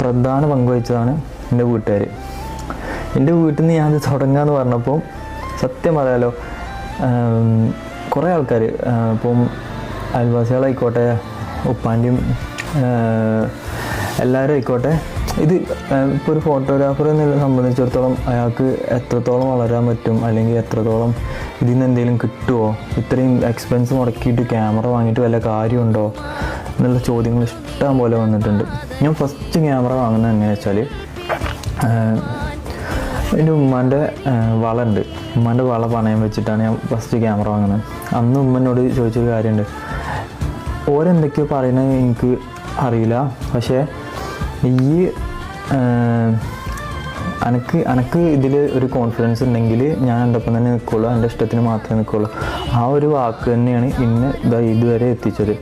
പ്രധാന പങ്ക് വഹിച്ചതാണ് എൻ്റെ വീട്ടുകാർ. എൻ്റെ വീട്ടിൽ നിന്ന് ഞാനത് തുടങ്ങാമെന്ന് പറഞ്ഞപ്പോൾ സത്യം പറയാലോ കുറേ ആൾക്കാർ ഇപ്പം അയൽവാസികളായിക്കോട്ടെ ഉപ്പാൻ്റെയും എല്ലാവരും ആയിക്കോട്ടെ, ഇത് ഇപ്പോൾ ഒരു ഫോട്ടോഗ്രാഫറിനെ സംബന്ധിച്ചിടത്തോളം അയാൾക്ക് എത്രത്തോളം വളരാൻ പറ്റും, അല്ലെങ്കിൽ എത്രത്തോളം ഇതിൽ നിന്ന് എന്തെങ്കിലും കിട്ടുമോ, ഇത്രയും എക്സ്പെൻസ് മുടക്കിയിട്ട് ക്യാമറ വാങ്ങിയിട്ട് വല്ല കാര്യമുണ്ടോ എന്നുള്ള ചോദ്യങ്ങൾ ഇഷ്ടം പോലെ വന്നിട്ടുണ്ട്. ഞാൻ ഫസ്റ്റ് ക്യാമറ വാങ്ങുന്നത് എങ്ങനെയാണെന്ന് വെച്ചാൽ എൻ്റെ ഉമ്മാൻ്റെ വള ഉണ്ട്, ഉമ്മാൻ്റെ വള പണയം വെച്ചിട്ടാണ് ഞാൻ ഫസ്റ്റ് ക്യാമറ വാങ്ങുന്നത്. അന്ന് ഉമ്മനോട് ചോദിച്ചൊരു കാര്യമുണ്ട്, ഓരെന്തൊക്കെയോ പറയുന്നത് എനിക്ക് അറിയില്ല, പക്ഷേ ഈ അനക്ക് ഇതിൽ ഒരു കോൺഫിഡൻസ് ഉണ്ടെങ്കിൽ ഞാൻ എൻ്റെ ഒപ്പം തന്നെ നിൽക്കുള്ളൂ, എൻ്റെ ഇഷ്ടത്തിന് മാത്രമേ നിൽക്കുള്ളൂ. ആ ഒരു വാക്ക് തന്നെയാണ് ഇന്ന് ഇതുവരെ എത്തിച്ചത്.